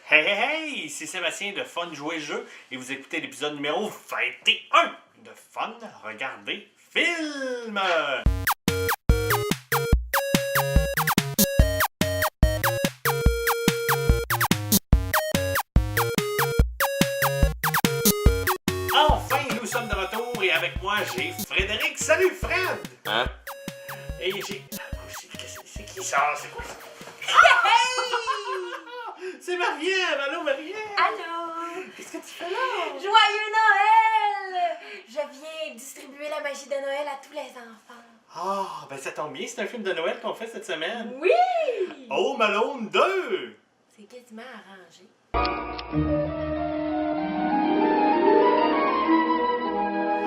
Hey, hey, hey! C'est Sébastien de Fun Jouer Jeu et vous écoutez l'épisode numéro 21 de Fun Regarder Film! Enfin, nous sommes de retour et avec moi, j'ai Frédéric. Salut, Fred! Hein? Et j'ai... C'est qui ça? C'est quoi ça? C'est Marielle! Allô, Marielle! Allô! Qu'est-ce que tu fais là? Joyeux Noël! Je viens distribuer la magie de Noël à tous les enfants. Ah, ben ça tombe bien, c'est un film de Noël qu'on fait cette semaine. Oui! Home Alone 2! C'est quasiment arrangé.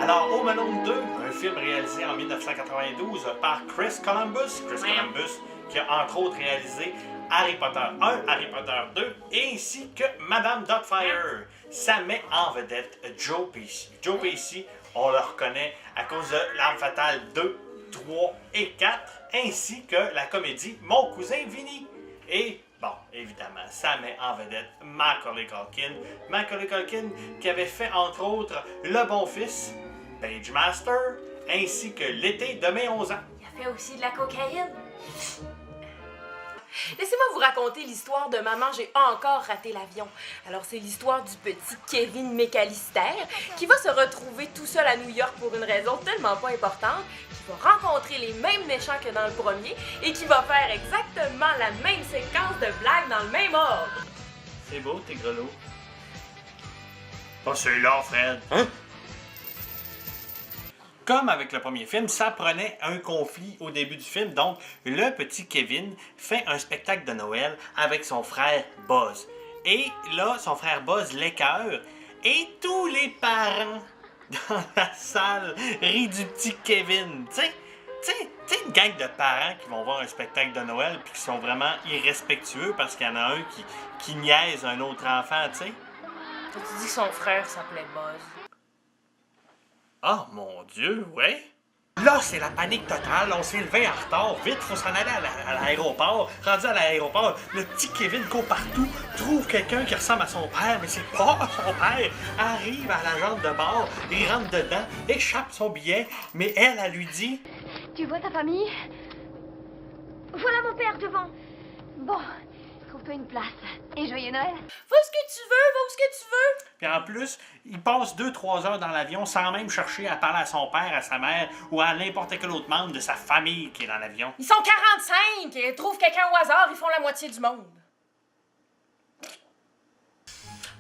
Alors, Home Alone 2, un film réalisé en 1992 par Chris Columbus. Chris Columbus qui a entre autres réalisé Harry Potter 1, Harry Potter 2, ainsi que Madame Doubtfire. Ça met en vedette Joe Pesci. Joe Pesci, on le reconnaît à cause de L'Arme Fatale 2, 3 et 4, ainsi que la comédie Mon cousin Vinny. Et, bon, évidemment, ça met en vedette Macaulay Culkin. Macaulay Culkin qui avait fait entre autres Le Bon Fils, Page Master, ainsi que L'été de mes 11 ans. Il a fait aussi de la cocaïne. Laissez-moi vous raconter l'histoire de Maman, j'ai encore raté l'avion. Alors, c'est l'histoire du petit Kevin McAllister qui va se retrouver tout seul à New York pour une raison tellement pas importante, qui va rencontrer les mêmes méchants que dans le premier et qui va faire exactement la même séquence de blagues dans le même ordre. C'est beau, tes grelots. Pas celui-là, Fred. Hein? Comme avec le premier film, ça prenait un conflit au début du film. Donc, le petit Kevin fait un spectacle de Noël avec son frère Buzz. Et là, son frère Buzz l'écœure. Et tous les parents dans la salle rient du petit Kevin. Tu sais, une gang de parents qui vont voir un spectacle de Noël puis qui sont vraiment irrespectueux parce qu'il y en a un qui niaise un autre enfant, tu sais. T'as-tu dit que son frère s'appelait Buzz? Oh mon Dieu, ouais. Là, c'est la panique totale. On s'est levé en retard. Vite, faut s'en aller à l'aéroport. Rendu à l'aéroport, le petit Kevin court partout, trouve quelqu'un qui ressemble à son père, mais c'est pas son père. Arrive à l'agente de bord, il rentre dedans, échappe son billet, mais elle lui dit... Tu vois ta famille? Voilà mon père devant. Bon, trouve-toi une place. Et joyeux Noël. Va où ce que tu veux, va où ce que tu veux. Puis en plus, il passe 2-3 heures dans l'avion sans même chercher à parler à son père, à sa mère ou à n'importe quel autre membre de sa famille qui est dans l'avion. Ils sont 45, ils trouvent quelqu'un au hasard, ils font la moitié du monde.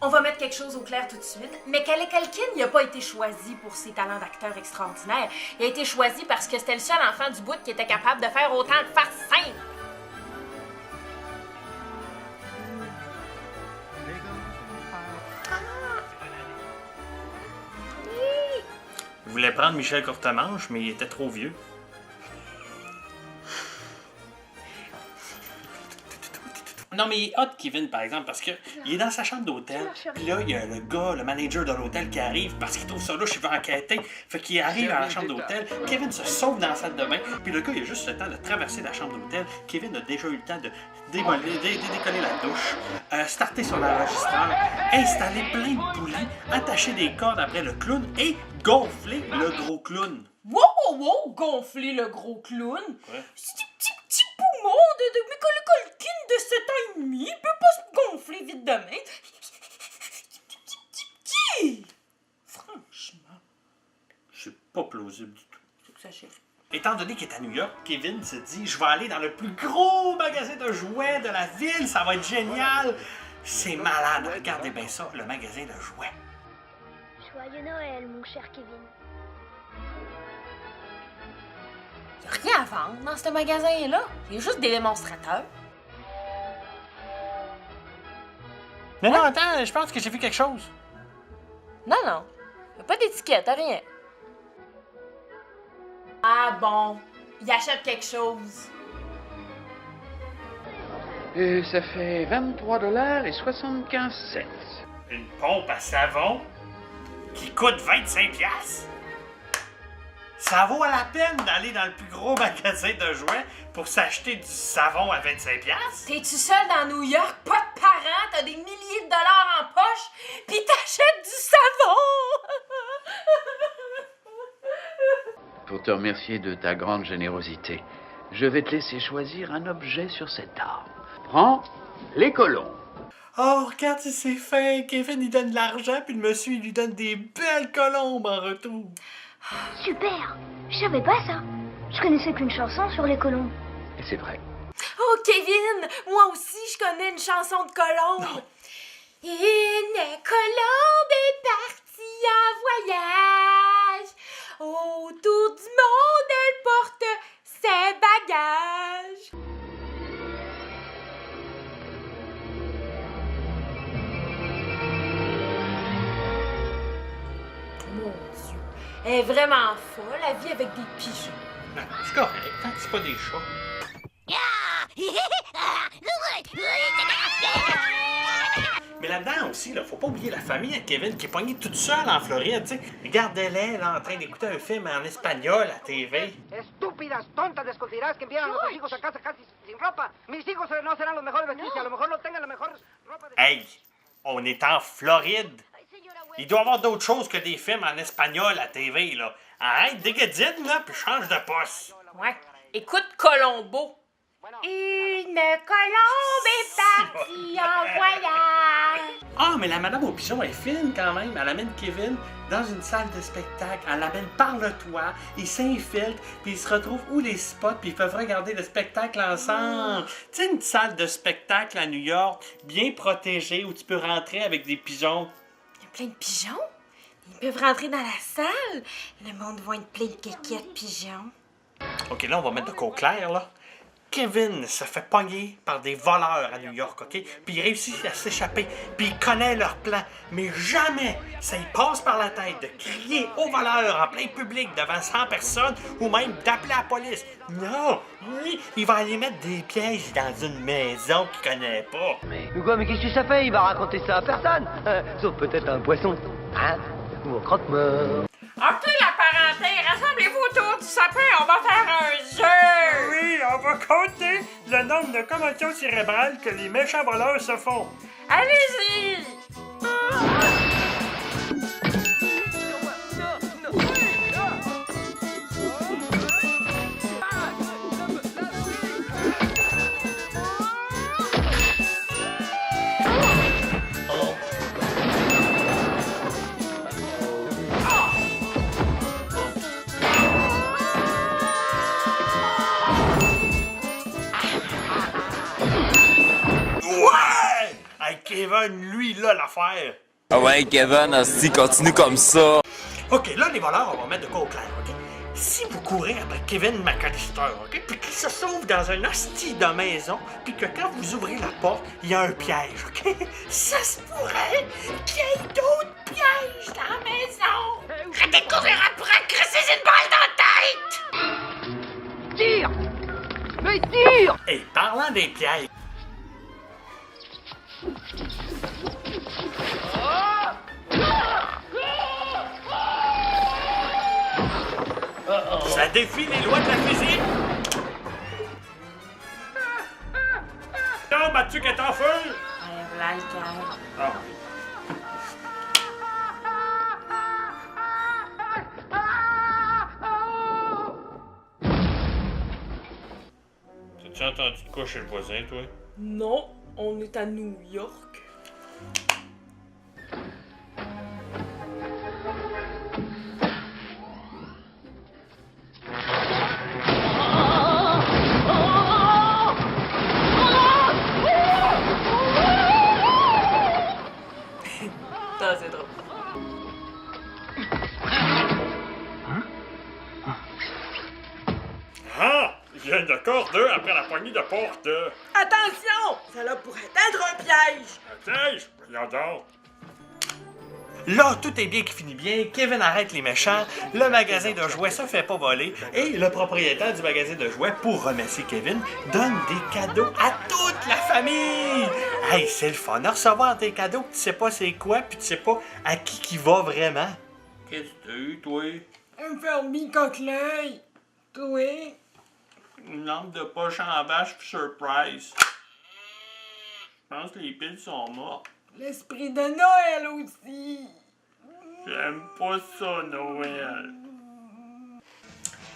On va mettre quelque chose au clair tout de suite. Macaulay Culkin, il n'a pas été choisi pour ses talents d'acteur extraordinaires. Il a été choisi parce que c'était le seul enfant du bout qui était capable de faire autant de farces simples. Il voulait prendre Michel Courtemanche, mais il était trop vieux. Non, mais il est hot, Kevin, par exemple, parce que il est dans sa chambre d'hôtel. Puis là, il y a le gars, le manager de l'hôtel qui arrive parce qu'il trouve ça louche, il veut enquêter. Fait qu'il arrive à la chambre d'hôtel. Kevin se sauve dans la salle de bain. Puis le gars, il a juste le temps de traverser la chambre d'hôtel. Kevin a déjà eu le temps de décoller la douche, starter son enregistreur, installer plein de poulies, attacher des cordes après le clown et gonfler le gros clown. Wow, wow, wow, gonfler le gros clown. Ouais. C'est un petit poumon de Macaulay Culkin de 7 ans et demi. Il peut pas se gonfler vite de main. Franchement, c'est pas plausible du tout. Faut que ça chiffre. Étant donné qu'il est à New York, Kevin se dit « Je vais aller dans le plus gros magasin de jouets de la ville, ça va être génial! » C'est malade, regardez bien ça, le magasin de jouets. Joyeux Noël, mon cher Kevin. Il n'y a rien à vendre dans ce magasin-là. Il y a juste des démonstrateurs. Mais non, attends, je pense que j'ai vu quelque chose. Non, non. Il n'y a pas d'étiquette, rien. Ah bon, il achète quelque chose. Et ça fait 23,75 $. Une pompe à savon qui coûte 25$? Ça vaut la peine d'aller dans le plus gros magasin de jouets pour s'acheter du savon à 25$? T'es-tu seul dans New York? Pas de parents? T'as des milliers pour te remercier de ta grande générosité. Je vais te laisser choisir un objet sur cet arbre. Prends les colombes. Oh, regarde si c'est fin. Kevin, il donne de l'argent, puis le monsieur, il lui donne des belles colombes en retour. Super. Je savais pas ça. Je connaissais qu'une chanson sur les colombes. Et c'est vrai. Oh, Kevin! Moi aussi, je connais une chanson de colombe. Une colombe est partie en voyage. Autour du monde, elle porte ses bagages. Mon Dieu, elle est vraiment folle, la vie avec des pigeons. Non, c'est correct, tant que c'est pas des chats. Mais là-dedans aussi, là, faut pas oublier la famille à Kevin qui est pognée toute seule en Floride, tu sais. Regardez-les, là, en train d'écouter un film en espagnol à TV. Estúpidas, tontas, desconsideradas que envían a nuestros hijos a casa casi sin ropa. Mis hijos no serán los mejores vestidos y a lo mejor no tengan la mejor ropa de... Hey, on est en Floride. Il doit y avoir d'autres choses que des films en espagnol à TV, là. Arrête, dégadine, là, puis change de poste. Ouais, écoute Colombo. Une colombe est partie en voyage. Ah, mais la madame au pigeon est fine quand même. Elle amène Kevin dans une salle de spectacle. Elle l'amène par le toit. Ils s'infiltrent, puis ils se retrouvent où les spots, puis ils peuvent regarder le spectacle ensemble. Tu sais, une salle de spectacle à New York, bien protégée, où tu peux rentrer avec des pigeons. Il y a plein de pigeons. Ils peuvent rentrer dans la salle. Le monde va être plein de kékettes pigeons. OK, là, on va mettre de quoi clair, là. Kevin se fait pogner par des voleurs à New York, OK? Puis il réussit à s'échapper, puis il connaît leur plan. Mais jamais ça y passe par la tête de crier aux voleurs en plein public devant 100 personnes ou même d'appeler la police. Non! Lui, il va aller mettre des pièges dans une maison qu'il connaît pas. Mais quoi, mais qu'est-ce que ça fait? Il va raconter ça à personne. Sauf peut-être à un poisson. Hein? Ou un croque-mort. OK, la parenté, rassemblez-vous autour du sapin, on va faire un jeu! Oui, on va compter le nombre de commotions cérébrales que les méchants voleurs se font. Allez-y! Ouais! Hey, Kevin, lui, là, l'affaire. Ah ouais, Kevin, si continue comme ça. OK, là, les voleurs, on va mettre de quoi au clair, OK? Si vous courez après Kevin McAllister, OK? Puis qu'il se sauve dans un hostie de maison, puis que quand vous ouvrez la porte, il y a un piège, OK? Ça se pourrait qu'il y ait d'autres pièges dans la maison! Arrêtez de courir après, crisser une balle dans la tête! Tire! Mais tire! Et parlant des pièges... Ça défie les lois de la physique! Non, Mathieu qui est en feu! Voilà le calme. Ah. T'as-tu entendu de quoi chez le voisin, toi? Non, on est à New York. Ça, c'est drôle. Ah! Il vient de corps d'eux après la poignée de porte. Attention! Ça là pourrait être un piège! Un piège? Voyons donc. Là, tout est bien qui finit bien. Kevin arrête les méchants. Le magasin de jouets se fait pas voler. Et le propriétaire du magasin de jouets, pour remercier Kevin, donne des cadeaux à toute la famille. Hey, c'est le fun de recevoir des cadeaux que tu sais pas c'est quoi, puis tu sais pas à qui va vraiment. Qu'est-ce que tu as eu, toi? Un fermi coquelin! Toi? Une lampe de poche en vache surprise. Je pense que les piles sont mortes. L'esprit de Noël aussi! J'aime pas ça, Noël.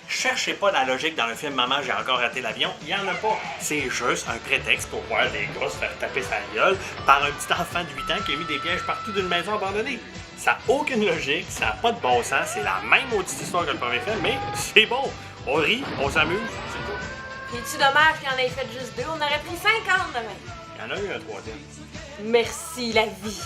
Cherchez pas la logique dans le film Maman, j'ai encore raté l'avion. Il n'y en a pas. C'est juste un prétexte pour voir des gars se faire taper sa gueule par un petit enfant de 8 ans qui a mis des pièges partout d'une maison abandonnée. Ça n'a aucune logique, ça n'a pas de bon sens. C'est la même maudite histoire que le premier film, mais c'est bon. On rit, on s'amuse, c'est tout. C'est-tu dommage qu'il en ait fait juste 2? On aurait pris 50 demain. Il y en a eu un troisième. Merci, la vie.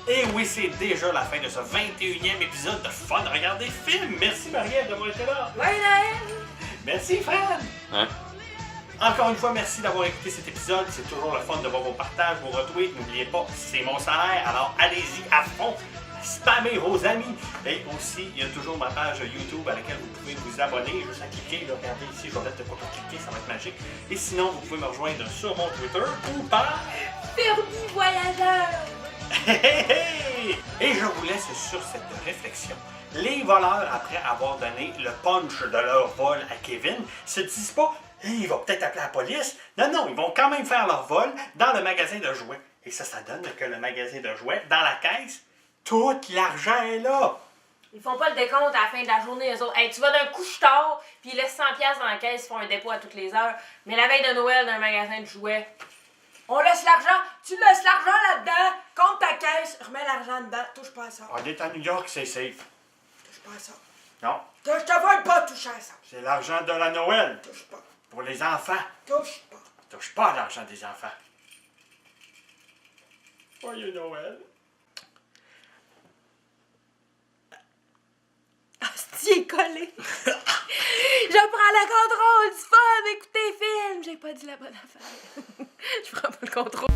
Et oui, c'est déjà la fin de ce 21e épisode de Fun Regarder Film. Merci Marie-Ève d'avoir été là. Ouais, Noël. Merci Fred. Hein? Encore une fois, merci d'avoir écouté cet épisode. C'est toujours le fun de voir vos partages, vos retweets. N'oubliez pas, c'est mon salaire. Alors allez-y à fond. Spammez vos amis. Et aussi, il y a toujours ma page YouTube à laquelle vous pouvez vous abonner. Juste à cliquer. Là, regardez ici, je vais mettre de quoi pour cliquer. Ça va être magique. Et sinon, vous pouvez me rejoindre sur mon Twitter ou par... Fermi voyageur. Et je vous laisse sur cette réflexion. Les voleurs, après avoir donné le punch de leur vol à Kevin, se disent pas « il va peut-être appeler la police ». Non, ils vont quand même faire leur vol dans le magasin de jouets. Et ça donne que le magasin de jouets, dans la caisse, tout l'argent est là. Ils font pas le décompte à la fin de la journée, eux autres. Hey, tu vas d'un coup tard, puis ils laissent 100$ dans la caisse, ils font un dépôt à toutes les heures. Mais la veille de Noël, dans un magasin de jouets, on laisse l'argent, tu laisses l'argent là-dedans, compte ta caisse, remets l'argent dedans, touche pas à ça. On est à New York, c'est safe. Touche pas à ça. Non, Je te vole pas toucher à ça. c'est l'argent de la Noël. Touche pas. Pour les enfants. Touche pas. Touche pas à l'argent des enfants. Joyeux Noël. Hostie est collé. Je prends le contrôle du fun, écoutez film. J'ai pas dit la bonne affaire. Je prends pas le contrôle.